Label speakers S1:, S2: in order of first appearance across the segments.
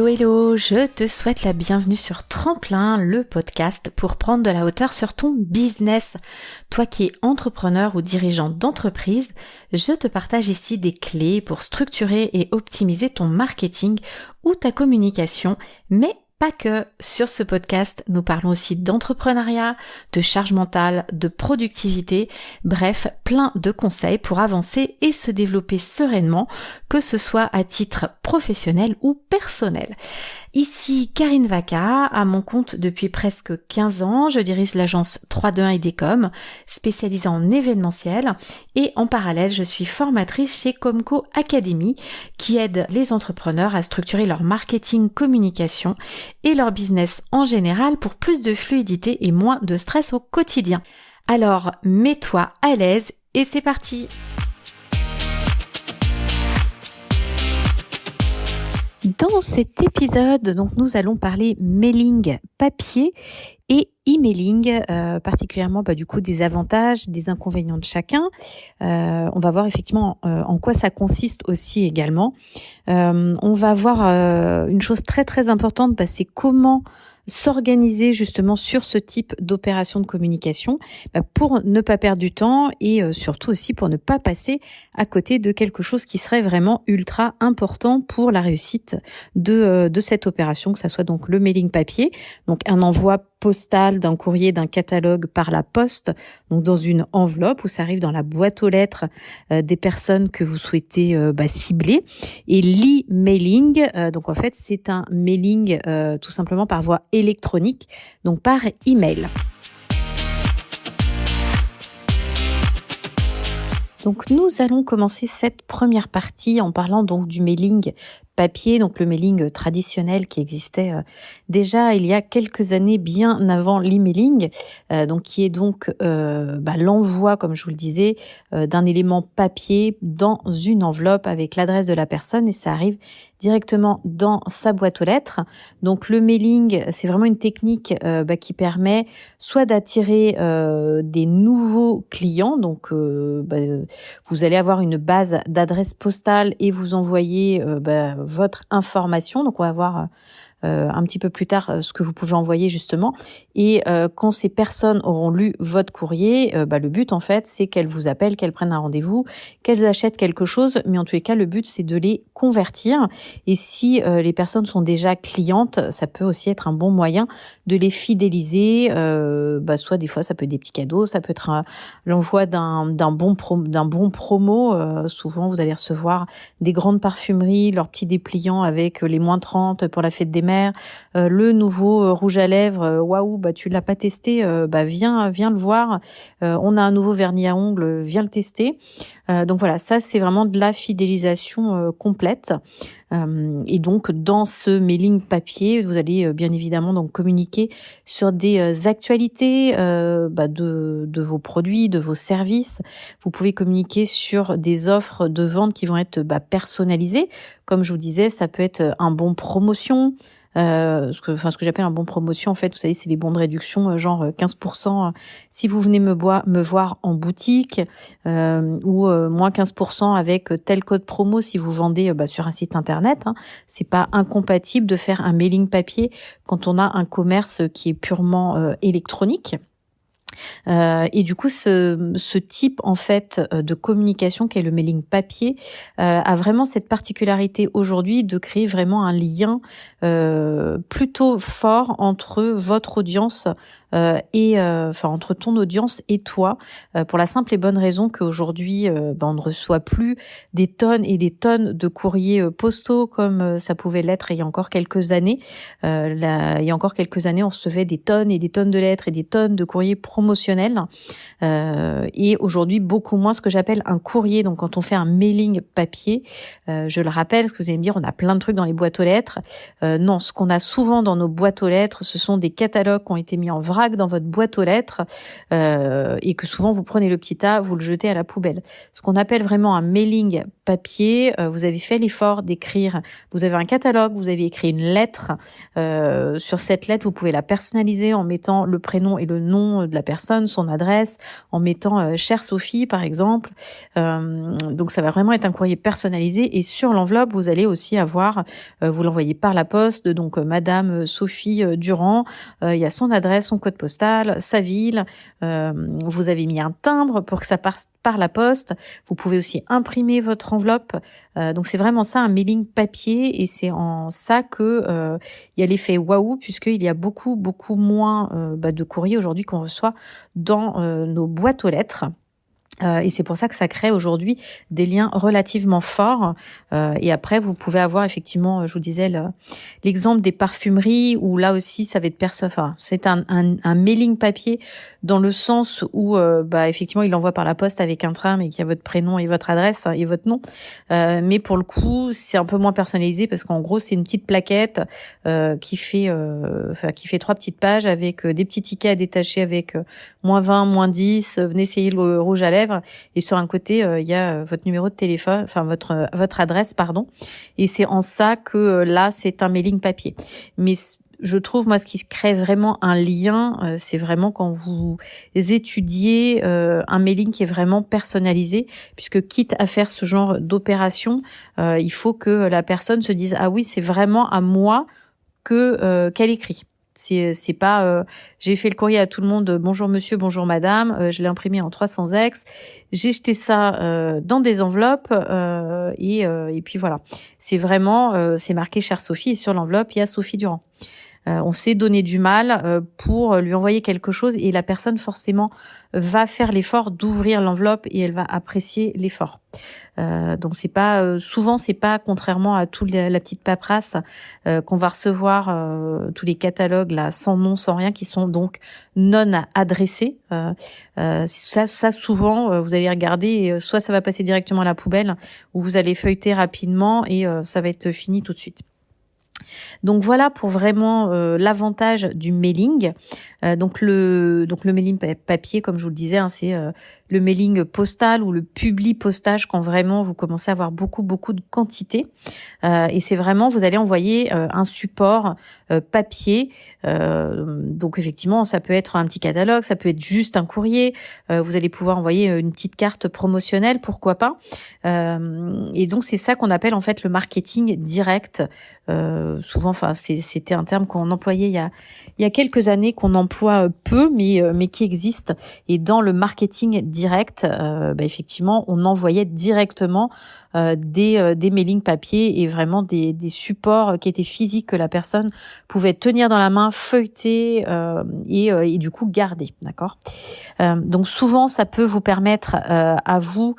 S1: Hello, hello, je te souhaite la bienvenue sur Tremplin, le podcast pour prendre de la hauteur sur ton business. Toi qui es entrepreneur ou dirigeant d'entreprise, je te partage ici des clés pour structurer et optimiser ton marketing ou ta communication, mais pas que. Sur ce podcast, nous parlons aussi d'entrepreneuriat, de charge mentale, de productivité, bref, plein de conseils pour avancer et se développer sereinement, que ce soit à titre professionnel ou personnel. Ici Karine Vaca, à mon compte depuis presque 15 ans, je dirige l'agence 321 Idecom, spécialisée en événementiel, et en parallèle, je suis formatrice chez Comco Academy, qui aide les entrepreneurs à structurer leur marketing communication et leur business en général pour plus de fluidité et moins de stress au quotidien. Alors, mets-toi à l'aise et c'est parti! Dans cet épisode, donc, nous allons parler mailing papier et emailing, particulièrement du coup des avantages, des inconvénients de chacun. On va voir effectivement en quoi ça consiste aussi également. On va voir une chose très très importante, c'est comment s'organiser justement sur ce type d'opération de communication pour ne pas perdre du temps et surtout aussi pour ne pas passer à côté de quelque chose qui serait vraiment ultra important pour la réussite de cette opération, que ça soit donc le mailing papier, donc un envoi postal d'un courrier, d'un catalogue par la poste, donc dans une enveloppe où ça arrive dans la boîte aux lettres des personnes que vous souhaitez cibler, et l'e-mailing, donc en fait c'est un mailing tout simplement par voie électronique, donc par email. Donc nous allons commencer cette première partie en parlant donc du mailing papier, donc le mailing traditionnel qui existait déjà il y a quelques années, bien avant l'emailing, donc qui est donc l'envoi, comme je vous le disais, d'un élément papier dans une enveloppe avec l'adresse de la personne, et ça arrive directement dans sa boîte aux lettres. Donc le mailing, c'est vraiment une technique qui permet soit d'attirer des nouveaux clients, donc vous allez avoir une base d'adresses postales et vous envoyer votre information. Donc on va voir un petit peu plus tard ce que vous pouvez envoyer justement, et quand ces personnes auront lu votre courrier, le but en fait c'est qu'elles vous appellent, qu'elles prennent un rendez-vous, qu'elles achètent quelque chose, mais en tous les cas le but c'est de les convertir, et si les personnes sont déjà clientes, ça peut aussi être un bon moyen de les fidéliser, soit des fois ça peut être des petits cadeaux, ça peut être l'envoi d'un bon promo, souvent vous allez recevoir des grandes parfumeries, leurs petits dépliants avec les moins 30 pour la fête des mères, le nouveau rouge à lèvres, waouh, tu l'as pas testé, viens le voir, on a un nouveau vernis à ongles, viens le tester. Donc voilà, ça c'est vraiment de la fidélisation complète. Et donc dans ce mailing papier, vous allez bien évidemment donc communiquer sur des actualités de vos produits, de vvos services. Vous pouvez communiquer sur des offres de vente qui vont être personnalisées. Comme je vous disais, ça peut être un bon promotion. Ce que j'appelle un bon promotion, en fait, vous savez, c'est les bons de réduction, genre 15% si vous venez me voir en boutique, ou moins 15% avec tel code promo si vous vendez sur un site internet. C'est pas incompatible de faire un mailing papier quand on a un commerce qui est purement électronique. Et du coup, ce type en fait de communication qu'est le mailing papier a vraiment cette particularité aujourd'hui de créer vraiment un lien plutôt fort entre votre audience entre ton audience et toi, pour la simple et bonne raison qu'aujourd'hui on ne reçoit plus des tonnes et des tonnes de courriers postaux comme ça pouvait l'être il y a encore quelques années. Il y a encore quelques années, on recevait des tonnes et des tonnes de lettres et des tonnes de courriers promotionnels, et aujourd'hui beaucoup moins ce que j'appelle un courrier. Donc quand on fait un mailing papier, je le rappelle, parce que vous allez me dire on a plein de trucs dans les boîtes aux lettres, non, ce qu'on a souvent dans nos boîtes aux lettres, ce sont des catalogues qui ont été mis en vrac, braque dans votre boîte aux lettres et que souvent vous prenez le petit tas, vous le jetez à la poubelle. Ce qu'on appelle vraiment un mailing papier, vous avez fait l'effort d'écrire, vous avez un catalogue, vous avez écrit une lettre. Sur cette lettre, vous pouvez la personnaliser en mettant le prénom et le nom de la personne, son adresse, en mettant chère Sophie par exemple. Donc ça va vraiment être un courrier personnalisé et sur l'enveloppe, vous allez aussi avoir, vous l'envoyez par la poste, donc Madame Sophie Durand, il y a son adresse, son code postal, sa ville, vous avez mis un timbre pour que ça passe par la poste. Vous pouvez aussi imprimer votre enveloppe. Donc c'est vraiment ça, un mailing papier, et c'est en ça que il y a l'effet waouh, puisqu'il y a beaucoup moins de courriers aujourd'hui qu'on reçoit dans nos boîtes aux lettres. Et c'est pour ça que ça crée aujourd'hui des liens relativement forts. Et après, vous pouvez avoir effectivement, je vous disais, l'exemple des parfumeries où là aussi, ça va être enfin, c'est un mailing papier dans le sens où, effectivement, il l'envoie par la poste avec un tram et qu'il y a votre prénom et votre adresse et votre nom. Mais pour le coup, c'est un peu moins personnalisé parce qu'en gros, c'est une petite plaquette qui fait 3 petites pages avec des petits tickets à détacher avec -20, -10, venez essayer le rouge à lèvres. Et sur un côté, il y a votre numéro de téléphone, enfin votre adresse, pardon. Et c'est en ça que là, c'est un mailing papier. Mais je trouve, moi, ce qui crée vraiment un lien, c'est vraiment quand vous étudiez un mailing qui est vraiment personnalisé, puisque quitte à faire ce genre d'opération, il faut que la personne se dise « Ah oui, c'est vraiment à moi qu'elle écrit ». C'est pas j'ai fait le courrier à tout le monde, bonjour monsieur, bonjour madame, je l'ai imprimé en 300x, j'ai jeté ça dans des enveloppes et puis voilà. C'est vraiment c'est marqué chère Sophie et sur l'enveloppe il y a Sophie Durand. On s'est donné du mal pour lui envoyer quelque chose et la personne forcément va faire l'effort d'ouvrir l'enveloppe et elle va apprécier l'effort. Donc c'est pas souvent c'est pas, contrairement à toute la petite paperasse qu'on va recevoir, tous les catalogues là sans nom, sans rien, qui sont donc non adressés. Ça souvent vous allez regarder et soit ça va passer directement à la poubelle ou vous allez feuilleter rapidement et ça va être fini tout de suite. Donc voilà pour vraiment l'avantage du mailing. Donc le mailing papier, comme je vous le disais, hein, c'est le mailing postal ou le publi postage quand vraiment vous commencez à avoir beaucoup de quantité. Et c'est vraiment, vous allez envoyer un support papier. Donc effectivement, ça peut être un petit catalogue, ça peut être juste un courrier. Vous allez pouvoir envoyer une petite carte promotionnelle, pourquoi pas. Et donc c'est ça qu'on appelle en fait le marketing direct. Souvent, enfin c'était un terme qu'on employait il y a quelques années, qu'on emploie peu, mais qui existe. Et dans le marketing direct, effectivement, on envoyait directement des mailings papier et vraiment des supports qui étaient physiques que la personne pouvait tenir dans la main, feuilleter et du coup garder, d'accord. Donc souvent ça peut vous permettre à vous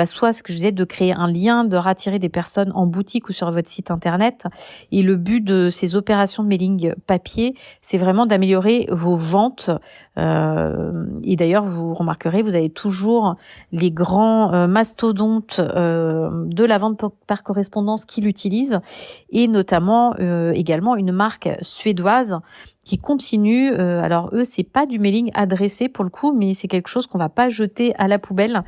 S1: soit ce que je disais, de créer un lien, de rattirer des personnes en boutique ou sur votre site internet. Et le but de ces opérations de mailing papier, c'est vraiment d'améliorer vos ventes. Et d'ailleurs, vous remarquerez, vous avez toujours les grands mastodontes de la vente par correspondance qui l'utilisent, et notamment également une marque suédoise qui continue. Alors eux, c'est pas du mailing adressé pour le coup, mais c'est quelque chose qu'on va pas jeter à la poubelle.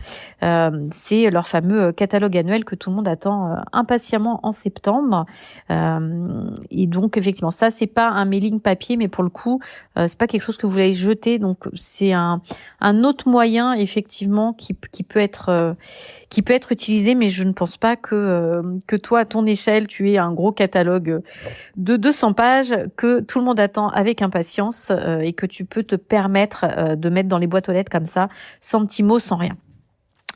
S1: C'est leur fameux catalogue annuel que tout le monde attend impatiemment en septembre. Et donc effectivement, ça c'est pas un mailing papier, mais pour le coup, c'est pas quelque chose que vous allez jeter. Donc c'est un autre moyen effectivement qui peut être utilisé, mais je ne pense pas que toi à ton échelle tu aies un gros catalogue de 200 pages que tout le monde attend avec impatience et que tu peux te permettre de mettre dans les boîtes aux lettres comme ça, sans petits mots, sans rien.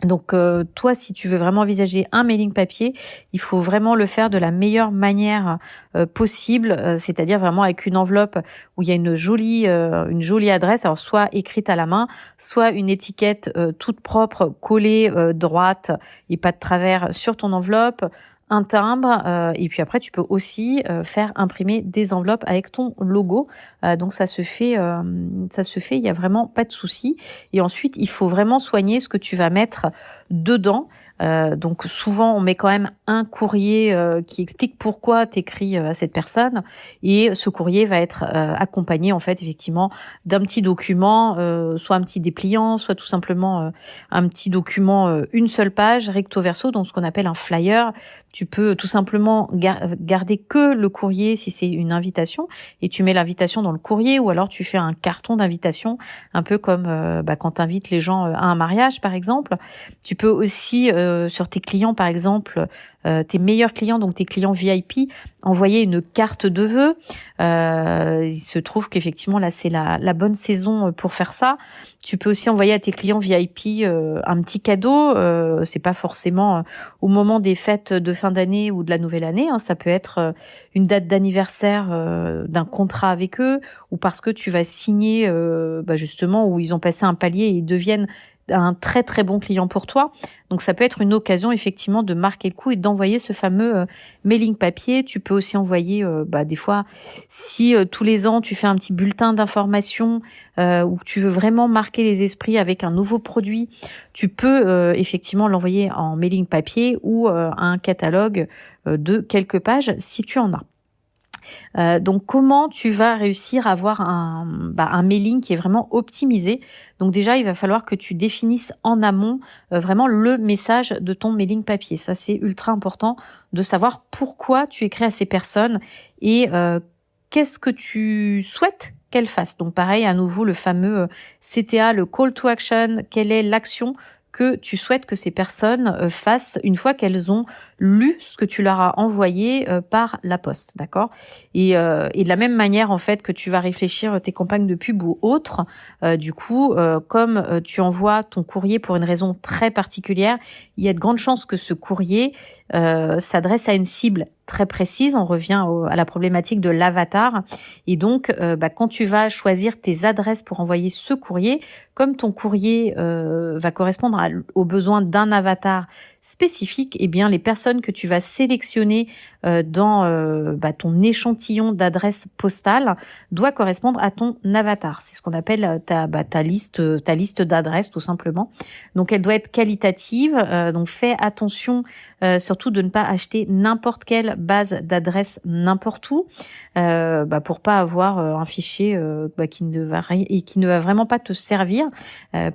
S1: Donc toi, si tu veux vraiment envisager un mailing papier, il faut vraiment le faire de la meilleure manière possible, c'est-à-dire vraiment avec une enveloppe où il y a une jolie adresse, alors soit écrite à la main, soit une étiquette toute propre, collée droite et pas de travers sur ton enveloppe, un timbre, et puis après tu peux aussi faire imprimer des enveloppes avec ton logo. Donc ça se fait, il y a vraiment pas de souci. Et ensuite, il faut vraiment soigner ce que tu vas mettre dedans. Donc souvent, on met quand même un courrier qui explique pourquoi tu écris à cette personne, et ce courrier va être accompagné en fait effectivement d'un petit document, soit un petit dépliant, soit tout simplement un petit document, une seule page, recto verso, donc ce qu'on appelle un flyer. Tu peux tout simplement garder que le courrier si c'est une invitation, et tu mets l'invitation dans le courrier, ou alors tu fais un carton d'invitation, un peu comme quand tu invites les gens à un mariage par exemple. Tu peux aussi sur tes clients par exemple, tes meilleurs clients, donc tes clients VIP, envoyer une carte de vœux. Il se trouve qu'effectivement là c'est la bonne saison pour faire ça. Tu peux aussi envoyer à tes clients VIP un petit cadeau. C'est pas forcément au moment des fêtes de fin d'année ou de la nouvelle année, hein. Ça peut être une date d'anniversaire d'un contrat avec eux, ou parce que tu vas signer justement où ils ont passé un palier et ils deviennent un très très bon client pour toi. Donc ça peut être une occasion effectivement de marquer le coup et d'envoyer ce fameux mailing papier. Tu peux aussi envoyer des fois, si tous les ans tu fais un petit bulletin d'information où tu veux vraiment marquer les esprits avec un nouveau produit, tu peux effectivement l'envoyer en mailing papier ou un catalogue de quelques pages si tu en as. Donc comment tu vas réussir à avoir un mailing qui est vraiment optimisé? Donc déjà, il va falloir que tu définisses en amont vraiment le message de ton mailing papier. Ça, c'est ultra important de savoir pourquoi tu écris à ces personnes et qu'est-ce que tu souhaites qu'elles fassent. Donc pareil, à nouveau, le fameux CTA, le call to action, quelle est l'action que tu souhaites que ces personnes fassent une fois qu'elles ont lu ce que tu leur as envoyé par la poste, d'accord ? Et de la même manière, en fait, que tu vas réfléchir tes campagnes de pub ou autres, comme tu envoies ton courrier pour une raison très particulière, il y a de grandes chances que ce courrier s'adresse à une cible très précise. On revient à la problématique de l'avatar. Et donc, quand tu vas choisir tes adresses pour envoyer ce courrier, comme ton courrier va correspondre aux besoins d'un avatar spécifique, eh bien les personnes que tu vas sélectionner dans ton échantillon d'adresses postales doit correspondre à ton avatar. C'est ce qu'on appelle ta liste d'adresses tout simplement. Donc elle doit être qualitative. Donc fais attention surtout de ne pas acheter n'importe quelle base d'adresses n'importe où pour pas avoir un fichier qui ne va vraiment pas te servir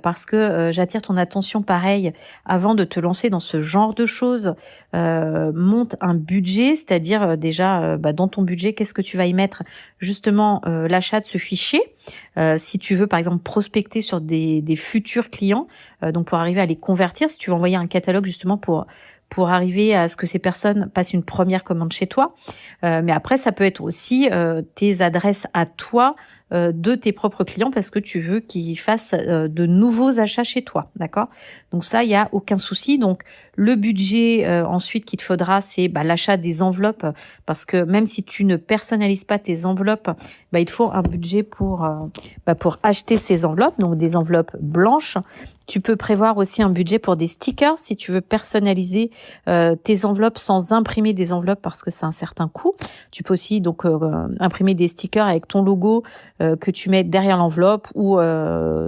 S1: parce que j'attire ton attention pareil avant de te lancer dans ce genre de choses. Monte un budget, c'est-à-dire déjà dans ton budget, qu'est-ce que tu vas y mettre justement l'achat de ce fichier. Si tu veux par exemple prospecter sur des futurs clients, donc pour arriver à les convertir, si tu veux envoyer un catalogue justement pour arriver à ce que ces personnes passent une première commande chez toi. Mais après, ça peut être aussi tes adresses à toi de tes propres clients parce que tu veux qu'ils fassent de nouveaux achats chez toi, d'accord ? Donc ça, il y a aucun souci. Donc le budget ensuite qu'il te faudra, c'est l'achat des enveloppes parce que même si tu ne personnalises pas tes enveloppes, il te faut un budget pour acheter ces enveloppes, donc des enveloppes blanches. Tu peux prévoir aussi un budget pour des stickers si tu veux personnaliser tes enveloppes sans imprimer des enveloppes parce que c'est un certain coût. Tu peux aussi donc imprimer des stickers avec ton logo que tu mets derrière l'enveloppe ou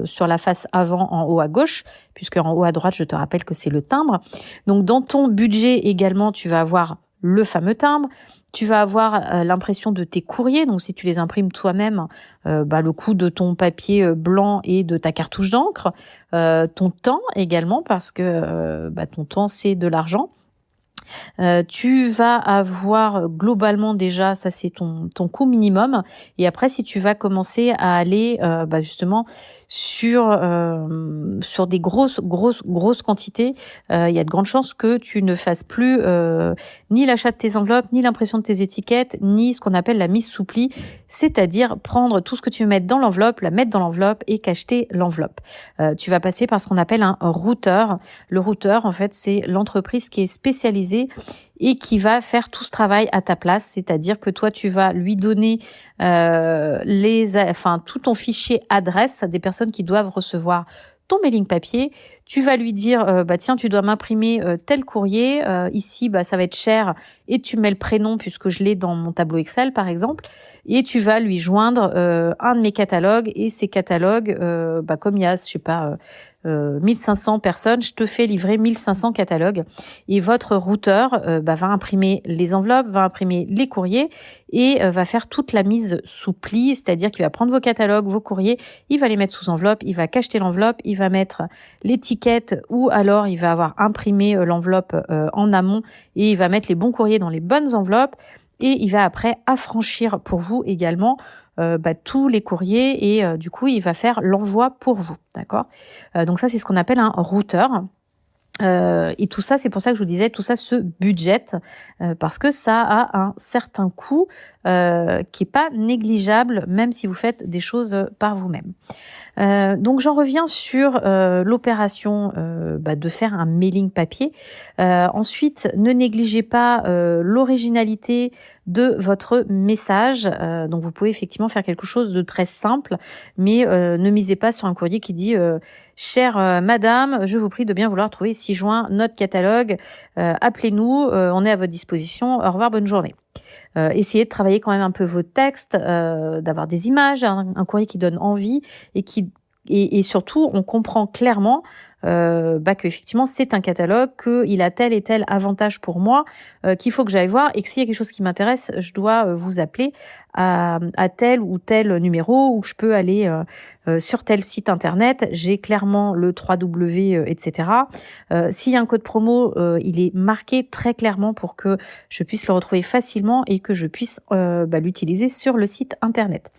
S1: sur la face avant en haut à gauche, puisque en haut à droite, je te rappelle que c'est le timbre. Donc dans ton budget également, tu vas avoir le fameux timbre. Tu vas avoir l'impression de tes courriers, donc si tu les imprimes toi-même, le coût de ton papier blanc et de ta cartouche d'encre, ton temps également, parce que ton temps c'est de l'argent. Tu vas avoir globalement déjà, ça c'est ton coût minimum, et après si tu vas commencer à aller justement sur des grosses quantités, il y a de grandes chances que tu ne fasses plus ni l'achat de tes enveloppes, ni l'impression de tes étiquettes, ni ce qu'on appelle la mise sous pli, c'est-à-dire prendre tout ce que tu veux mettre dans l'enveloppe, la mettre dans l'enveloppe et cacheter l'enveloppe. Tu vas passer par ce qu'on appelle un routeur. Le routeur, en fait, c'est l'entreprise qui est spécialisée et qui va faire tout ce travail à ta place, c'est-à-dire que toi, tu vas lui donner tout ton fichier adresse à des personnes qui doivent recevoir ton mailing papier. Tu vas lui dire, tiens, tu dois m'imprimer tel courrier. Ici, ça va être cher. Et tu mets le prénom puisque je l'ai dans mon tableau Excel, par exemple. Et tu vas lui joindre un de mes catalogues. Et ces catalogues, comme il y a, 1500 personnes, je te fais livrer 1500 catalogues. Et votre routeur va imprimer les enveloppes, va imprimer les courriers et va faire toute la mise sous pli, c'est-à-dire qu'il va prendre vos catalogues, vos courriers, il va les mettre sous enveloppe, il va cacheter l'enveloppe, il va mettre l'étiquette ou alors il va avoir imprimé l'enveloppe en amont et il va mettre les bons courriers dans les bonnes enveloppes et il va après affranchir pour vous également tous les courriers et du coup il va faire l'envoi pour vous, d'accord. Donc ça c'est ce qu'on appelle un routeur. Et tout ça, c'est pour ça que je vous disais, tout ça se budgète parce que ça a un certain coût qui est pas négligeable, même si vous faites des choses par vous-même. Donc j'en reviens sur l'opération de faire un mailing papier. Ensuite, ne négligez pas l'originalité de votre message. Donc vous pouvez effectivement faire quelque chose de très simple, mais ne misez pas sur un courrier qui dit chère madame, je vous prie de bien vouloir trouver ci-joint notre catalogue. Appelez-nous, on est à votre disposition. Au revoir, bonne journée. Essayez de travailler quand même un peu vos textes, d'avoir des images, un courrier qui donne envie et surtout on comprend clairement que effectivement c'est un catalogue, qu'il a tel et tel avantage pour moi, qu'il faut que j'aille voir et que s'il y a quelque chose qui m'intéresse, je dois vous appeler à tel ou tel numéro ou je peux aller sur tel site internet, j'ai clairement le 3W, etc. S'il y a un code promo, il est marqué très clairement pour que je puisse le retrouver facilement et que je puisse l'utiliser sur le site internet.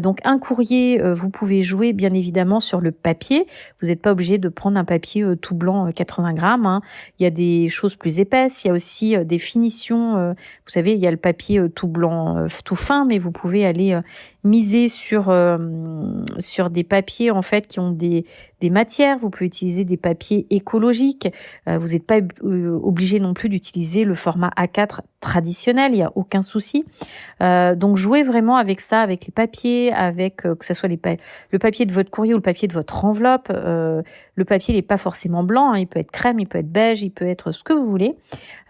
S1: Donc un courrier, vous pouvez jouer bien évidemment sur le papier. Vous n'êtes pas obligé de prendre un papier tout blanc 80 grammes. Hein. Il y a des choses plus épaisses, il y a aussi des finitions. Vous savez, il y a le papier tout blanc, tout fin, mais vous pouvez aller miser sur des papiers en fait qui ont des matières. Vous pouvez utiliser des papiers écologiques. Vous n'êtes pas obligé non plus d'utiliser le format A4 traditionnel. Il y a aucun souci. Donc jouez vraiment avec ça, avec les papiers, avec que ce soit le papier de votre courrier ou le papier de votre enveloppe. Le papier n'est pas forcément blanc. Hein, il peut être crème, il peut être beige, il peut être ce que vous voulez.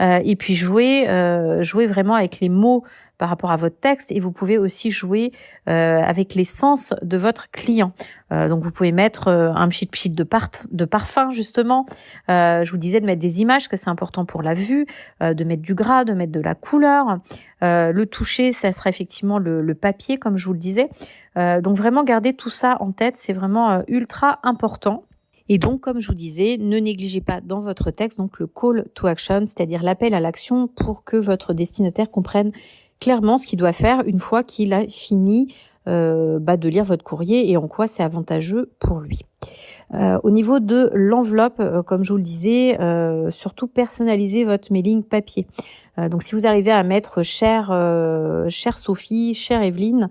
S1: Et puis jouez vraiment avec les mots par rapport à votre texte et vous pouvez aussi jouer avec l'essence de votre client. Donc vous pouvez mettre un pchit de parfum justement. Je vous disais de mettre des images, que c'est important pour la vue, de mettre du gras, de mettre de la couleur. Le toucher, ça sera effectivement le papier comme je vous le disais. Donc vraiment garder tout ça en tête, c'est vraiment ultra important. Et donc, comme je vous disais, ne négligez pas dans votre texte donc le call to action, c'est-à-dire l'appel à l'action pour que votre destinataire comprenne clairement ce qu'il doit faire une fois qu'il a fini de lire votre courrier et en quoi c'est avantageux pour lui. Au niveau de l'enveloppe, comme je vous le disais, surtout personnalisez votre mailing papier. Donc si vous arrivez à mettre chère Sophie, chère Evelyne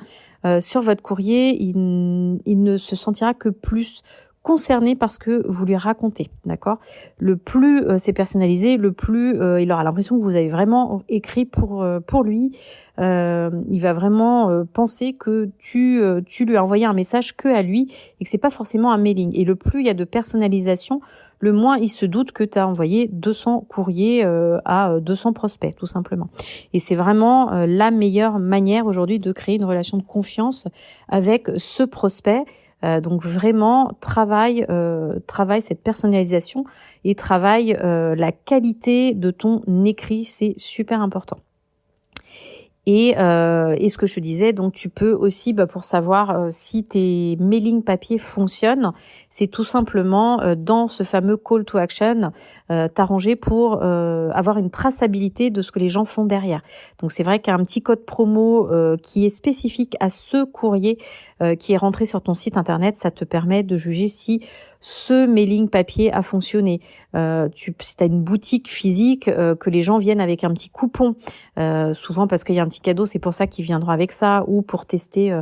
S1: sur votre courrier, il ne se sentira que plus concerné par ce que vous lui racontez, d'accord. Le plus c'est personnalisé, le plus il aura l'impression que vous avez vraiment écrit pour lui. Il va vraiment penser que tu lui as envoyé un message que à lui et que c'est pas forcément un mailing. Et le plus il y a de personnalisation, le moins il se doute que tu as envoyé 200 courriers à 200 prospects, tout simplement. Et c'est vraiment la meilleure manière aujourd'hui de créer une relation de confiance avec ce prospect. Donc vraiment, travaille cette personnalisation et travaille la qualité de ton écrit, c'est super important. Et ce que je te disais, donc tu peux aussi, pour savoir si tes mailing papier fonctionnent, c'est tout simplement dans ce fameux call to action, t'arranger pour avoir une traçabilité de ce que les gens font derrière. Donc c'est vrai qu'un petit code promo qui est spécifique à ce courrier qui est rentré sur ton site internet, ça te permet de juger si ce mailing papier a fonctionné. Si tu as une boutique physique, que les gens viennent avec un petit coupon, souvent parce qu'il y a un petit petit cadeau, c'est pour ça qu'ils viendront avec ça, ou pour tester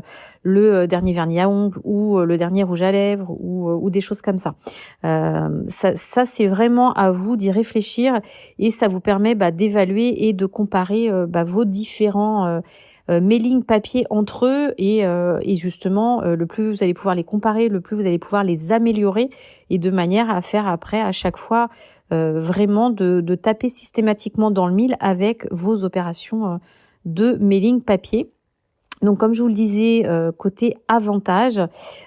S1: le dernier vernis à ongles, ou le dernier rouge à lèvres, ou des choses comme ça. Ça c'est vraiment à vous d'y réfléchir, et ça vous permet d'évaluer et de comparer vos différents mailing papier entre eux, et justement le plus vous allez pouvoir les comparer, le plus vous allez pouvoir les améliorer, et de manière à faire après à chaque fois vraiment de taper systématiquement dans le mille avec vos opérations de mailing papier. Donc comme je vous le disais, côté avantage,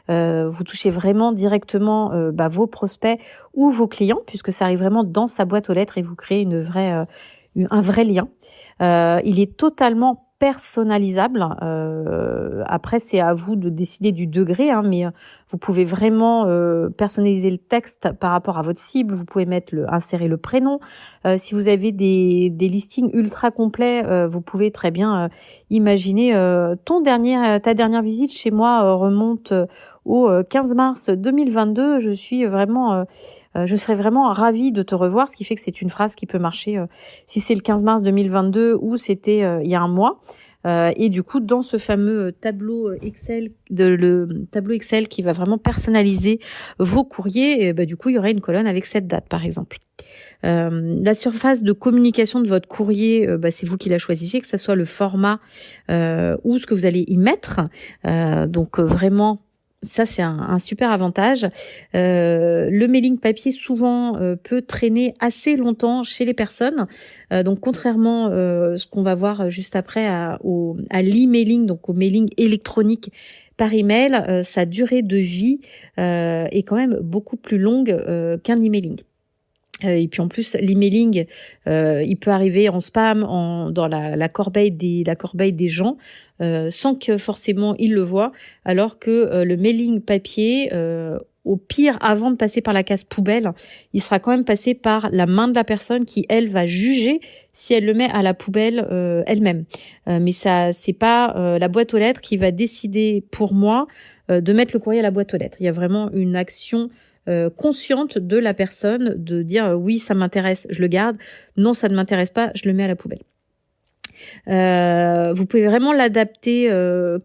S1: vous touchez vraiment directement vos prospects ou vos clients, puisque ça arrive vraiment dans sa boîte aux lettres et vous créez un vrai lien. Il est totalement personnalisable. Après, c'est à vous de décider du degré, mais vous pouvez vraiment personnaliser le texte par rapport à votre cible. Vous pouvez insérer le prénom. Si vous avez des listings ultra complets, vous pouvez très bien imaginer ta dernière visite chez moi remonte au 15 mars 2022. Je serais vraiment ravie de te revoir, ce qui fait que c'est une phrase qui peut marcher si c'est le 15 mars 2022 ou c'était il y a un mois. Et du coup, dans ce fameux tableau Excel, le tableau Excel qui va vraiment personnaliser vos courriers, et du coup, il y aura une colonne avec cette date, par exemple. La surface de communication de votre courrier, c'est vous qui la choisissez, que ce soit le format ou ce que vous allez y mettre. Donc vraiment, ça c'est un super avantage. Le mailing papier souvent peut traîner assez longtemps chez les personnes. Donc contrairement ce qu'on va voir juste après à l'emailing, donc au mailing électronique par email, sa durée de vie est quand même beaucoup plus longue qu'un emailing. Et puis en plus, l'emailing, il peut arriver en spam, dans la corbeille des gens, sans que forcément ils le voient, alors que le mailing papier, au pire, avant de passer par la case poubelle, il sera quand même passé par la main de la personne qui, elle, va juger si elle le met à la poubelle elle-même. Mais ça, c'est pas la boîte aux lettres qui va décider pour moi de mettre le courrier à la boîte aux lettres. Il y a vraiment une action consciente de la personne de dire oui, ça m'intéresse, je le garde, non, ça ne m'intéresse pas, je le mets à la poubelle. Vous pouvez vraiment l'adapter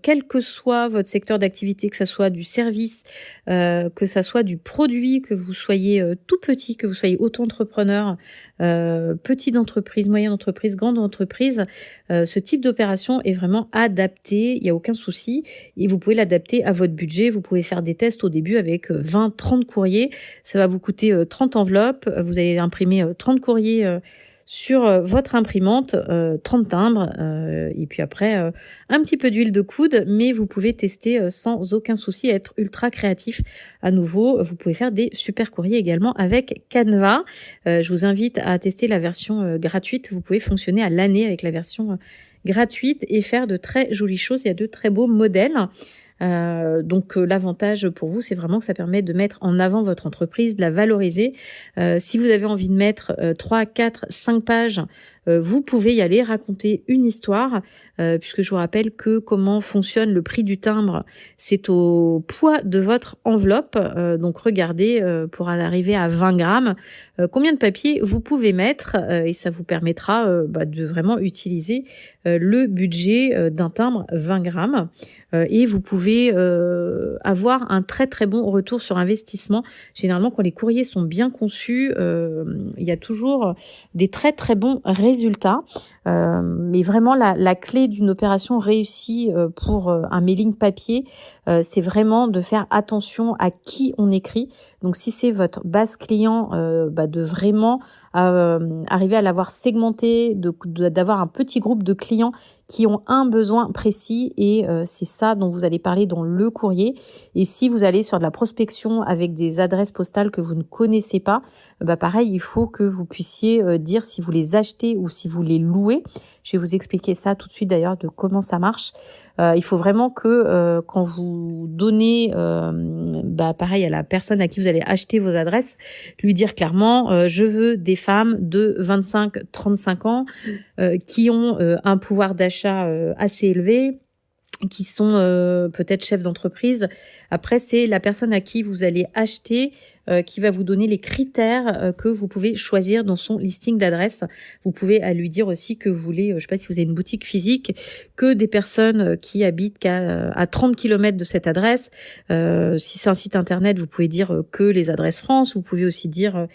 S1: quel que soit votre secteur d'activité, que ça soit du service, que ça soit du produit, que vous soyez tout petit, que vous soyez auto-entrepreneur, petite entreprise, moyenne entreprise, grande entreprise. Ce type d'opération est vraiment adapté, il n'y a aucun souci, et vous pouvez l'adapter à votre budget. Vous pouvez faire des tests au début avec 20-30 courriers, ça va vous coûter 30 enveloppes, vous allez imprimer 30 courriers sur votre imprimante, 30 timbres, et puis après un petit peu d'huile de coude, mais vous pouvez tester sans aucun souci, être ultra créatif. À nouveau, vous pouvez faire des super courriers également avec Canva. Je vous invite à tester la version gratuite. Vous pouvez fonctionner à l'année avec la version gratuite et faire de très jolies choses. Il y a de très beaux modèles. Donc l'avantage pour vous, c'est vraiment que ça permet de mettre en avant votre entreprise, de la valoriser. Si vous avez envie de mettre 3, 4, 5 pages, vous pouvez y aller raconter une histoire, puisque je vous rappelle que comment fonctionne le prix du timbre, c'est au poids de votre enveloppe. Donc regardez, pour arriver à 20 grammes, combien de papier vous pouvez mettre, et ça vous permettra de vraiment utiliser le budget d'un timbre 20 grammes. Et vous pouvez avoir un très très bon retour sur investissement. Généralement, quand les courriers sont bien conçus, il y a toujours des très très bons résultats. Mais vraiment, la clé d'une opération réussie pour un mailing papier, c'est vraiment de faire attention à qui on écrit. Donc, si c'est votre base client, de vraiment arriver à l'avoir segmenté, d'avoir un petit groupe de clients qui ont un besoin précis, et c'est ça dont vous allez parler dans le courrier. Et si vous allez sur de la prospection avec des adresses postales que vous ne connaissez pas, pareil, il faut que vous puissiez dire si vous les achetez ou si vous les louez. Je vais vous expliquer ça tout de suite d'ailleurs, de comment ça marche. Il faut vraiment que quand vous donnez pareil à la personne à qui vous allez acheter vos adresses, lui dire clairement je veux des femmes de 25-35 ans qui ont un pouvoir d'achat assez élevé, qui sont peut-être chefs d'entreprise. Après, c'est la personne à qui vous allez acheter qui va vous donner les critères que vous pouvez choisir dans son listing d'adresses. Vous pouvez lui dire aussi que vous voulez, je ne sais pas si vous avez une boutique physique, que des personnes qui habitent à 30 km de cette adresse. Si c'est un site internet, vous pouvez dire que les adresses France. Vous pouvez aussi dire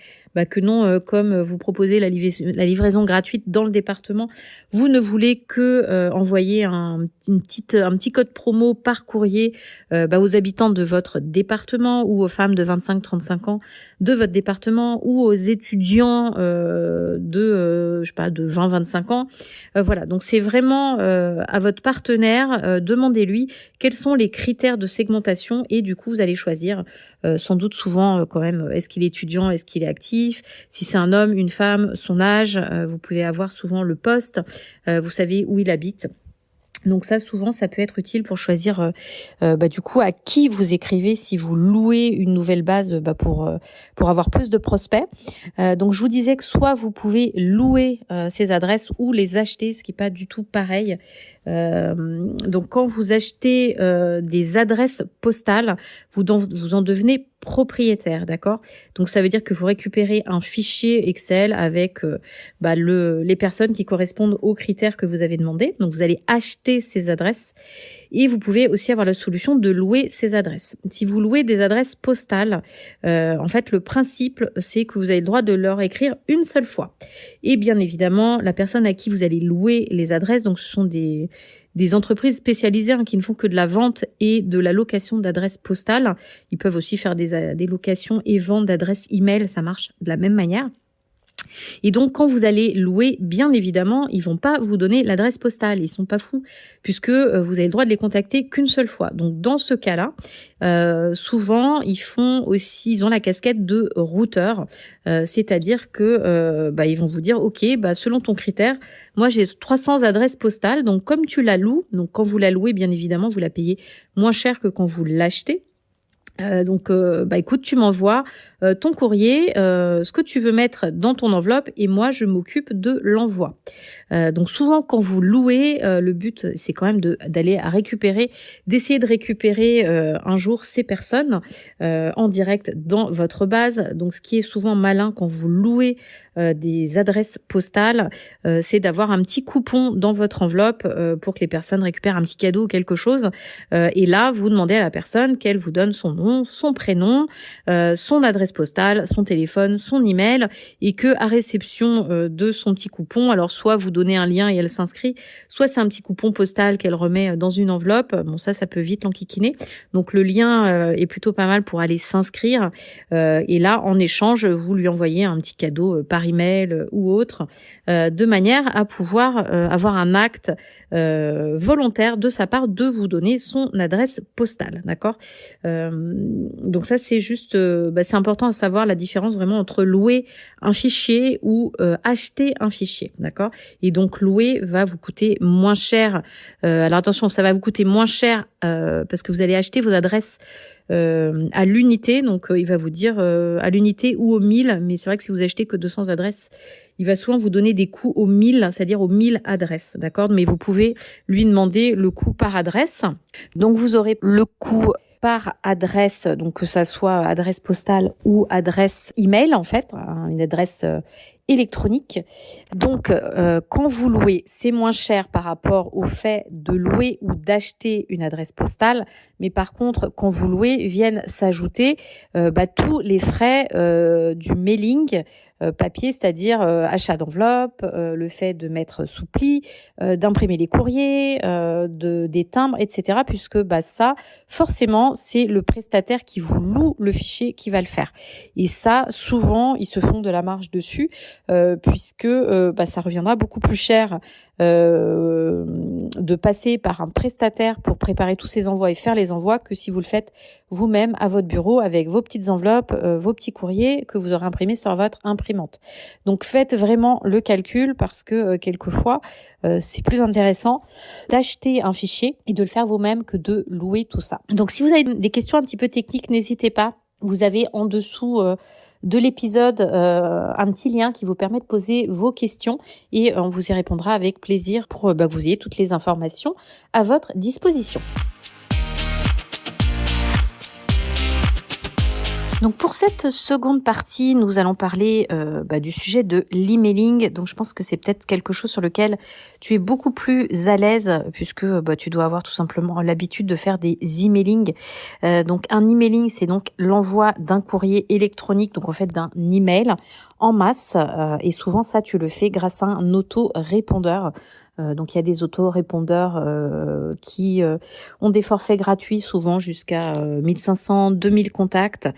S1: que non, comme vous proposez la livraison gratuite dans le département, vous ne voulez que envoyer un petit code promo par courrier aux habitants de votre département ou aux femmes de 25-35 ans de votre département ou aux étudiants de 20-25 ans. Voilà, donc c'est vraiment à votre partenaire, demandez-lui quels sont les critères de segmentation et du coup vous allez choisir sans doute souvent quand même, est-ce qu'il est étudiant, est-ce qu'il est actif, si c'est un homme, une femme, son âge, vous pouvez avoir souvent le poste, vous savez où il habite. Donc ça, souvent, ça peut être utile pour choisir du coup à qui vous écrivez si vous louez une nouvelle base pour avoir plus de prospects. Donc je vous disais que soit vous pouvez louer ces adresses ou les acheter, ce qui n'est pas du tout pareil. Donc quand vous achetez des adresses postales, vous en devenez propriétaire, d'accord? Donc ça veut dire que vous récupérez un fichier Excel avec les personnes qui correspondent aux critères que vous avez demandé. Donc vous allez acheter ces adresses et vous pouvez aussi avoir la solution de louer ces adresses. Si vous louez des adresses postales, en fait le principe c'est que vous avez le droit de leur écrire une seule fois. Et bien évidemment la personne à qui vous allez louer les adresses, donc ce sont des entreprises spécialisées qui ne font que de la vente et de la location d'adresses postales. Ils peuvent aussi faire des locations et ventes d'adresses email, ça marche de la même manière. Et donc, quand vous allez louer, bien évidemment, ils vont pas vous donner l'adresse postale. Ils sont pas fous, puisque vous avez le droit de les contacter qu'une seule fois. Donc, dans ce cas-là, souvent, ils ont la casquette de routeur, c'est-à-dire que ils vont vous dire, ok, selon ton critère, moi j'ai 300 adresses postales. Donc, comme tu la loues, donc quand vous la louez, bien évidemment, vous la payez moins cher que quand vous l'achetez. Écoute, tu m'envoies ton courrier, ce que tu veux mettre dans ton enveloppe et moi je m'occupe de l'envoi. Donc souvent quand vous louez, le but c'est quand même d'essayer de récupérer un jour ces personnes en direct dans votre base. Donc ce qui est souvent malin quand vous louez des adresses postales, c'est d'avoir un petit coupon dans votre enveloppe pour que les personnes récupèrent un petit cadeau ou quelque chose. Et là, vous demandez à la personne qu'elle vous donne son nom, son prénom, son adresse postale, son téléphone, son email, et que à réception de son petit coupon, alors soit vous donnez un lien et elle s'inscrit, soit c'est un petit coupon postal qu'elle remet dans une enveloppe. Bon, ça peut vite l'enquiquiner. Donc le lien est plutôt pas mal pour aller s'inscrire. Et là, en échange, vous lui envoyez un petit cadeau par email ou autre, de manière à pouvoir avoir un acte volontaire de sa part de vous donner son adresse postale, d'accord? Donc ça c'est juste, c'est important à savoir la différence vraiment entre louer un fichier ou acheter un fichier, d'accord? Et donc louer va vous coûter moins cher. Alors attention, ça va vous coûter moins cher parce que vous allez acheter vos adresses à l'unité, donc il va vous dire à l'unité ou au 1000, mais c'est vrai que si vous achetez que 200 adresses, il va souvent vous donner des coûts au 1000, c'est-à-dire aux 1000 adresses, d'accord? Mais vous pouvez lui demander le coût par adresse. Donc vous aurez le coût par adresse, donc que ça soit adresse postale ou adresse email en fait, une adresse électronique. Donc, quand vous louez, c'est moins cher par rapport au fait de louer ou d'acheter une adresse postale. Mais par contre, quand vous louez, viennent s'ajouter tous les frais du mailing papier, c'est-à-dire achat d'enveloppe, le fait de mettre sous pli, d'imprimer les courriers, des timbres, etc. Puisque ça, forcément, c'est le prestataire qui vous loue le fichier qui va le faire. Et ça, souvent, ils se font de la marge dessus, puisque ça reviendra beaucoup plus cher de passer par un prestataire pour préparer tous ces envois et faire les envois que si vous le faites vous-même à votre bureau avec vos petites enveloppes, vos petits courriers que vous aurez imprimés sur votre imprimante. Donc faites vraiment le calcul parce que quelquefois c'est plus intéressant d'acheter un fichier et de le faire vous-même que de louer tout ça. Donc si vous avez des questions un petit peu techniques, n'hésitez pas. Vous avez en dessous de l'épisode un petit lien qui vous permet de poser vos questions et on vous y répondra avec plaisir pour que vous ayez toutes les informations à votre disposition. Donc pour cette seconde partie, nous allons parler du sujet de l'emailing. Donc je pense que c'est peut-être quelque chose sur lequel tu es beaucoup plus à l'aise puisque tu dois avoir tout simplement l'habitude de faire des emailing. Donc un emailing, c'est donc l'envoi d'un courrier électronique, donc en fait d'un email en masse. Et souvent ça, tu le fais grâce à un auto-répondeur. Donc il y a des auto-répondeurs qui ont des forfaits gratuits, souvent jusqu'à 1500, 2000 contacts.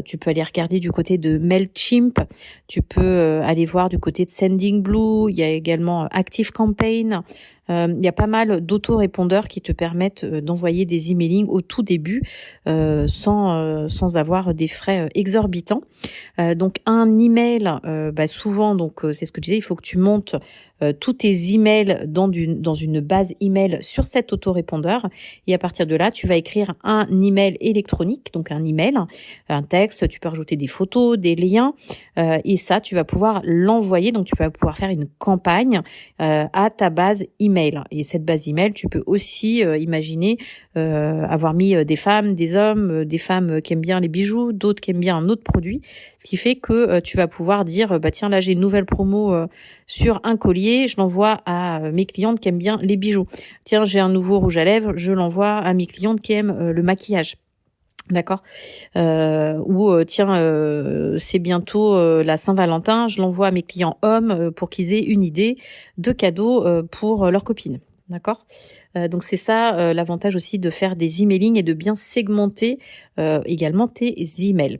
S1: Tu peux aller regarder du côté de Mailchimp, tu peux aller voir du côté de Sendingblue, il y a également ActiveCampaign. Il y a pas mal d'auto-répondeurs qui te permettent d'envoyer des emailing au tout début sans avoir des frais exorbitants. Donc un email, souvent, c'est ce que je disais, il faut que tu montes tous tes emails dans une base email sur cet autorépondeur, et à partir de là, tu vas écrire un email électronique, donc un email, un texte, tu peux rajouter des photos, des liens, et ça, tu vas pouvoir l'envoyer, donc tu vas pouvoir faire une campagne à ta base email. Et cette base email, tu peux aussi imaginer avoir mis des femmes, des hommes, des femmes qui aiment bien les bijoux, d'autres qui aiment bien un autre produit, ce qui fait que tu vas pouvoir dire tiens, là j'ai une nouvelle promo sur un collier, je l'envoie à mes clientes qui aiment bien les bijoux. Tiens, j'ai un nouveau rouge à lèvres, je l'envoie à mes clientes qui aiment le maquillage. D'accord. C'est bientôt la Saint-Valentin, je l'envoie à mes clients hommes pour qu'ils aient une idée de cadeaux pour leurs copines. D'accord. Donc c'est ça l'avantage aussi de faire des emailing et de bien segmenter également tes emails.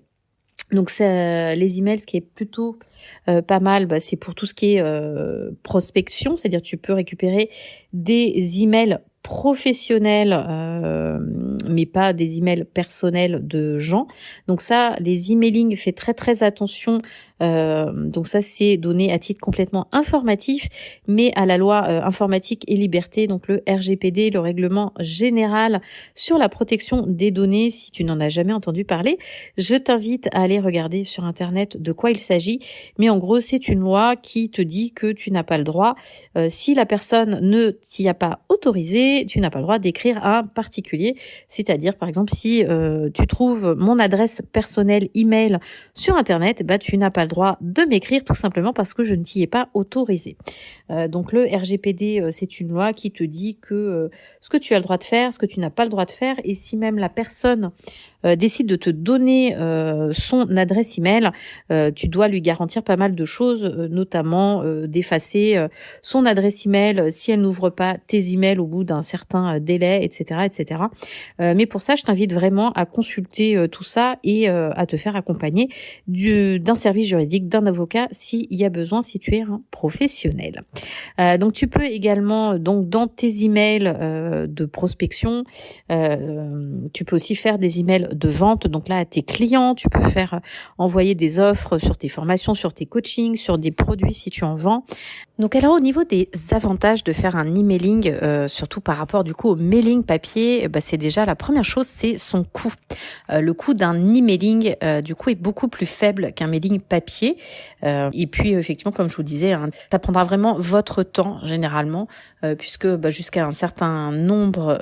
S1: Donc les emails, ce qui est plutôt pas mal, c'est pour tout ce qui est prospection, c'est-à-dire tu peux récupérer des emails professionnels, mais pas des emails personnels de gens. Donc ça, les emailing, fais très très attention. Donc ça, c'est donné à titre complètement informatif, mais à la loi informatique et liberté, donc le RGPD, le règlement général sur la protection des données. Si tu n'en as jamais entendu parler, je t'invite à aller regarder sur Internet de quoi il s'agit. Mais en gros, c'est une loi qui te dit que tu n'as pas le droit, si la personne ne t'y a pas autorisé, tu n'as pas le droit d'écrire à un particulier. C'est-à-dire, par exemple, si tu trouves mon adresse personnelle email sur Internet, tu n'as pas le droit de m'écrire tout simplement parce que je ne t'y ai pas autorisé. Donc le RGPD, c'est une loi qui te dit que ce que tu as le droit de faire, ce que tu n'as pas le droit de faire, et si même la personne décide de te donner son adresse email, tu dois lui garantir pas mal de choses, notamment d'effacer son adresse email si elle n'ouvre pas tes emails au bout d'un certain délai, etc., etc. Mais pour ça, je t'invite vraiment à consulter tout ça et à te faire accompagner d'un service juridique, d'un avocat s'il y a besoin, si tu es un professionnel. Donc tu peux également, donc dans tes emails de prospection, tu peux aussi faire des emails de vente, donc là à tes clients, tu peux faire envoyer des offres sur tes formations, sur tes coachings, sur des produits si tu en vends. Donc alors au niveau des avantages de faire un emailing, surtout par rapport du coup au mailing papier, c'est déjà la première chose, c'est son coût. Le coût d'un emailing du coup est beaucoup plus faible qu'un mailing papier. Et puis effectivement, comme je vous disais, ça prendra vraiment votre temps généralement, puisque jusqu'à un certain nombre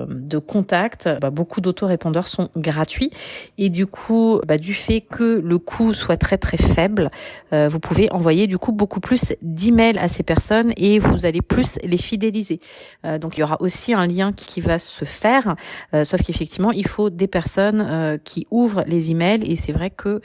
S1: de contacts, beaucoup d'autorépondeurs sont gratuits. Et du coup, du fait que le coût soit très très faible, vous pouvez envoyer du coup beaucoup plus d'emails à ces personnes et vous allez plus les fidéliser. Donc il y aura aussi un lien qui va se faire, sauf qu'effectivement il faut des personnes qui ouvrent les emails, et c'est vrai que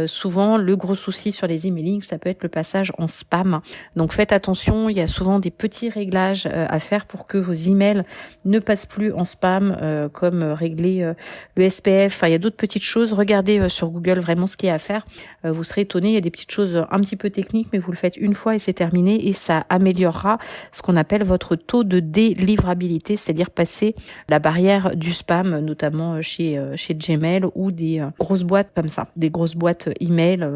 S1: souvent le gros souci sur les emailing, ça peut être le passage en spam. Donc faites attention, il y a souvent des petits réglages à faire pour que vos emails ne passent plus en spam, comme régler le SPF. Enfin, il y a d'autres petites choses. Regardez sur Google vraiment ce qu'il y a à faire. Vous serez étonnés, il y a des petites choses un petit peu techniques, mais vous le faites une fois et c'est terminé, et ça améliorera ce qu'on appelle votre taux de délivrabilité, c'est-à-dire passer la barrière du spam, notamment chez Gmail ou des grosses boîtes comme ça, des grosses boîtes email,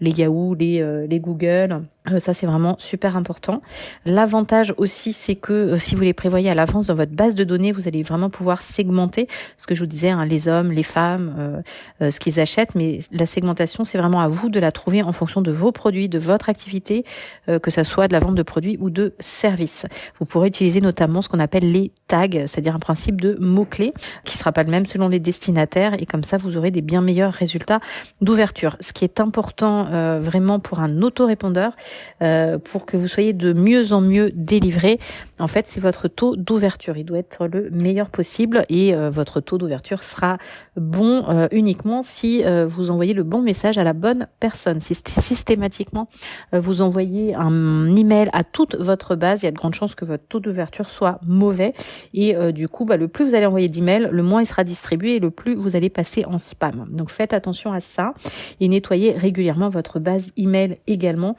S1: les Yahoo, les Google. Ça, c'est vraiment super important. L'avantage aussi, c'est que si vous les prévoyez à l'avance dans votre base de données, vous allez vraiment pouvoir segmenter ce que je vous disais, hein, les hommes, les femmes, ce qu'ils achètent. Mais la segmentation, c'est vraiment à vous de la trouver en fonction de vos produits, de votre activité, que ça soit de la vente de produits ou de services. Vous pourrez utiliser notamment ce qu'on appelle les tags, c'est-à-dire un principe de mots-clés qui sera pas le même selon les destinataires. Et comme ça, vous aurez des bien meilleurs résultats d'ouverture. Ce qui est important vraiment pour un autorépondeur, pour que vous soyez de mieux en mieux délivré, en fait, c'est votre taux d'ouverture. Il doit être le meilleur possible et votre taux d'ouverture sera bon uniquement si vous envoyez le bon message à la bonne personne. Si systématiquement vous envoyez un email à toute votre base, il y a de grandes chances que votre taux d'ouverture soit mauvais et du coup, le plus vous allez envoyer d'emails, le moins il sera distribué et le plus vous allez passer en spam. Donc faites attention à ça et nettoyez régulièrement votre base email également,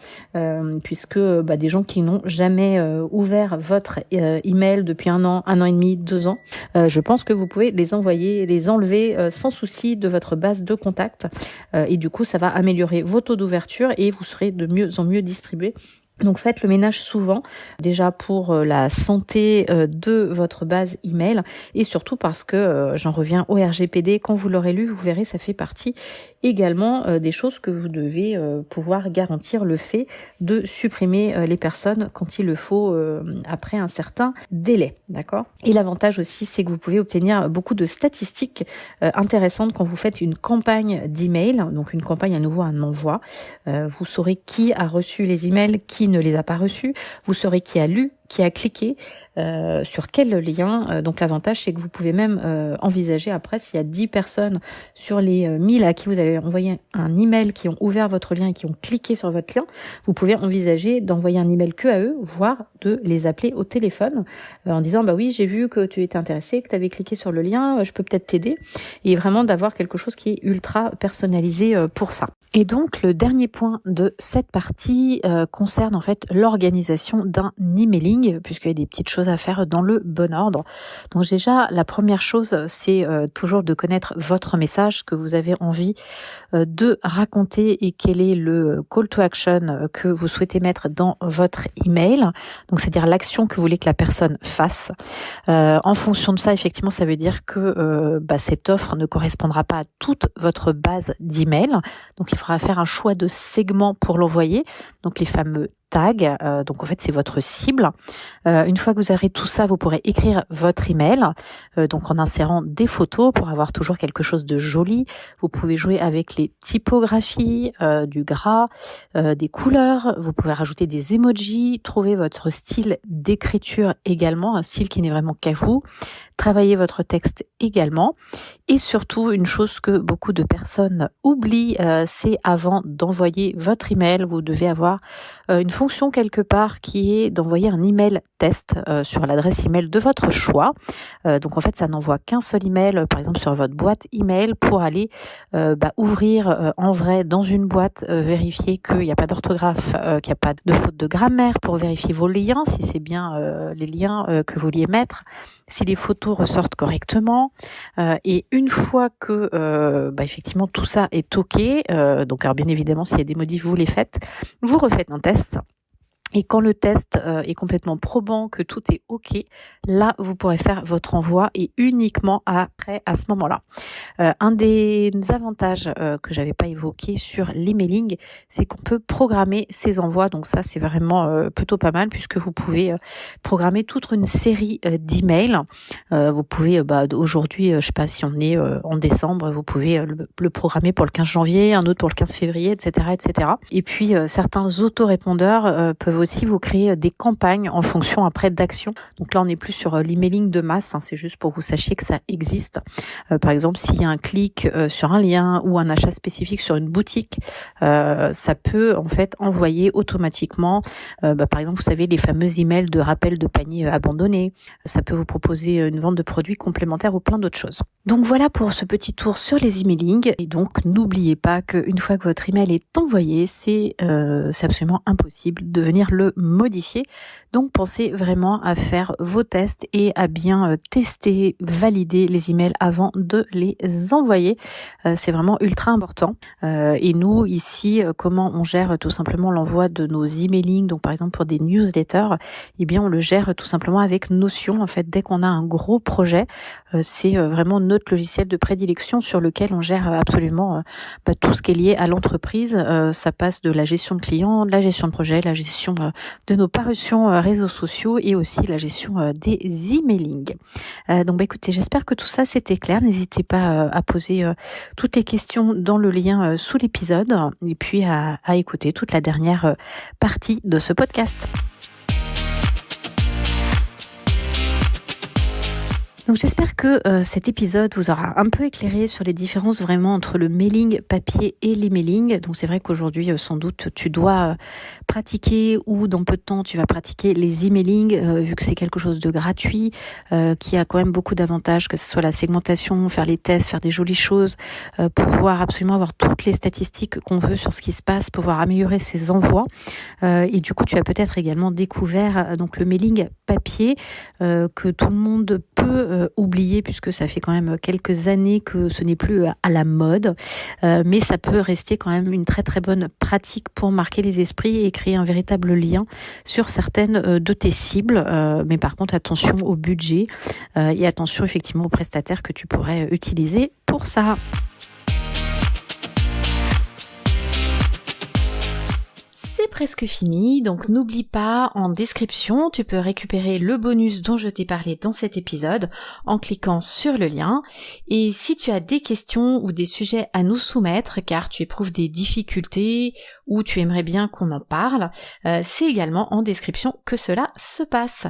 S1: puisque des gens qui n'ont jamais ouvert votre email depuis 1 an, 1 an et demi, 2 ans, je pense que vous pouvez les enlever sans souci de votre base de contact et du coup ça va améliorer vos taux d'ouverture et vous serez de mieux en mieux distribué. Donc faites le ménage souvent, déjà pour la santé de votre base email et surtout parce que j'en reviens au RGPD, quand vous l'aurez lu, vous verrez, ça fait partie également des choses que vous devez pouvoir garantir, le fait de supprimer les personnes quand il le faut après un certain délai, d'accord ? Et l'avantage aussi, c'est que vous pouvez obtenir beaucoup de statistiques intéressantes quand vous faites une campagne d'email, donc une campagne à nouveau un envoi. Vous saurez qui a reçu les emails, qui ne les a pas reçus, vous saurez qui a lu, qui a cliqué, sur quel lien. Donc l'avantage, c'est que vous pouvez même envisager après, s'il y a 10 personnes sur les 1000 à qui vous allez envoyer un email, qui ont ouvert votre lien et qui ont cliqué sur votre lien, vous pouvez envisager d'envoyer un email que à eux, voire de les appeler au téléphone en disant oui, j'ai vu que tu étais intéressé, que tu avais cliqué sur le lien, je peux peut-être t'aider, et vraiment d'avoir quelque chose qui est ultra personnalisé pour ça. Et donc le dernier point de cette partie concerne en fait l'organisation d'un emailing, puisqu'il y a des petites choses à faire dans le bon ordre. Donc déjà, la première chose, c'est toujours de connaître votre message que vous avez envie de raconter et quel est le call to action que vous souhaitez mettre dans votre email. Donc c'est-à-dire l'action que vous voulez que la personne fasse. En fonction de ça, effectivement, ça veut dire que cette offre ne correspondra pas à toute votre base d'email. Donc il faudra faire un choix de segments pour l'envoyer. Donc les fameux tags, donc en fait c'est votre cible. Une fois que vous aurez tout ça, vous pourrez écrire votre email, donc en insérant des photos pour avoir toujours quelque chose de joli. Vous pouvez jouer avec les typographies, du gras, des couleurs. Vous pouvez rajouter des emojis, trouver votre style d'écriture également, un style qui n'est vraiment qu'à vous. Travailler votre texte également. Et surtout, une chose que beaucoup de personnes oublient, c'est avant d'envoyer votre email, vous devez avoir une fonction quelque part qui est d'envoyer un email test sur l'adresse email de votre choix. Donc en fait, ça n'envoie qu'un seul email, par exemple sur votre boîte email, pour aller ouvrir en vrai dans une boîte, vérifier qu'il n'y a pas d'orthographe, qu'il n'y a pas de faute de grammaire, pour vérifier vos liens, si c'est bien les liens que vous vouliez mettre, si les photos ressortent correctement. Et une fois que effectivement tout ça est OK, donc alors bien évidemment s'il y a des modifs, vous les faites, vous refaites un test. Et quand le test est complètement probant, que tout est OK, là, vous pourrez faire votre envoi et uniquement après, à ce moment-là. Un des avantages que j'avais pas évoqué sur l'emailing, c'est qu'on peut programmer ses envois. Donc ça, c'est vraiment plutôt pas mal puisque vous pouvez programmer toute une série d'emails. Vous pouvez, aujourd'hui, je sais pas si on est en décembre, vous pouvez le programmer pour le 15 janvier, un autre pour le 15 février, etc., etc. Et puis, certains autorépondeurs peuvent aussi vous créer des campagnes en fonction après d'actions. Donc là, on n'est plus sur l'emailing de masse, c'est juste pour que vous sachiez que ça existe. Par exemple, s'il y a un clic sur un lien ou un achat spécifique sur une boutique, ça peut en fait envoyer automatiquement, par exemple, vous savez, les fameux emails de rappel de panier abandonné. Ça peut vous proposer une vente de produits complémentaires ou plein d'autres choses. Donc voilà pour ce petit tour sur les emailing. Et donc, n'oubliez pas qu'une fois que votre email est envoyé, c'est absolument impossible de venir le modifier. Donc pensez vraiment à faire vos tests et à bien tester, valider les emails avant de les envoyer. C'est vraiment ultra important. Et nous ici, comment on gère tout simplement l'envoi de nos emailing, donc par exemple pour des newsletters, eh bien on le gère tout simplement avec Notion. En fait, dès qu'on a un gros projet, c'est vraiment notre logiciel de prédilection sur lequel on gère absolument tout ce qui est lié à l'entreprise. Ça passe de la gestion de clients, de la gestion de projet, la gestion de nos parutions réseaux sociaux et aussi la gestion des emailing. Donc écoutez, j'espère que tout ça c'était clair. N'hésitez pas à poser toutes les questions dans le lien sous l'épisode et puis à écouter toute la dernière partie de ce podcast. Donc j'espère que cet épisode vous aura un peu éclairé sur les différences vraiment entre le mailing papier et l'emailing. Donc c'est vrai qu'aujourd'hui sans doute tu dois pratiquer ou dans peu de temps tu vas pratiquer les emailing vu que c'est quelque chose de gratuit qui a quand même beaucoup d'avantages, que ce soit la segmentation, faire les tests, faire des jolies choses, pouvoir absolument avoir toutes les statistiques qu'on veut sur ce qui se passe, pouvoir améliorer ses envois. Et du coup tu as peut-être également découvert donc le mailing papier que tout le monde peut oublier puisque ça fait quand même quelques années que ce n'est plus à la mode, mais ça peut rester quand même une très très bonne pratique pour marquer les esprits et créer un véritable lien sur certaines de tes cibles, mais par contre attention au budget et attention effectivement aux prestataires que tu pourrais utiliser pour ça. C'est presque fini, donc n'oublie pas, en description, tu peux récupérer le bonus dont je t'ai parlé dans cet épisode en cliquant sur le lien. Et si tu as des questions ou des sujets à nous soumettre, car tu éprouves des difficultés ou tu aimerais bien qu'on en parle, c'est également en description que cela se passe.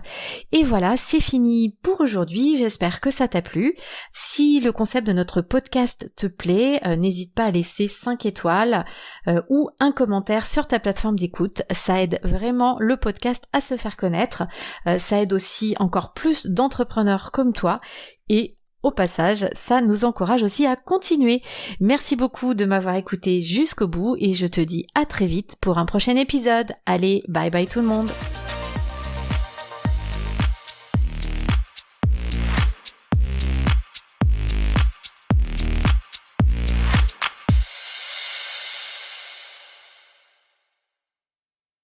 S1: Et voilà, c'est fini pour aujourd'hui, j'espère que ça t'a plu. Si le concept de notre podcast te plaît, n'hésite pas à laisser 5 étoiles ou un commentaire sur ta plateforme d'écoute. Ça aide vraiment le podcast à se faire connaître. Ça aide aussi encore plus d'entrepreneurs comme toi et au passage, ça nous encourage aussi à continuer. Merci beaucoup de m'avoir écouté jusqu'au bout et je te dis à très vite pour un prochain épisode. Allez, bye bye tout le monde.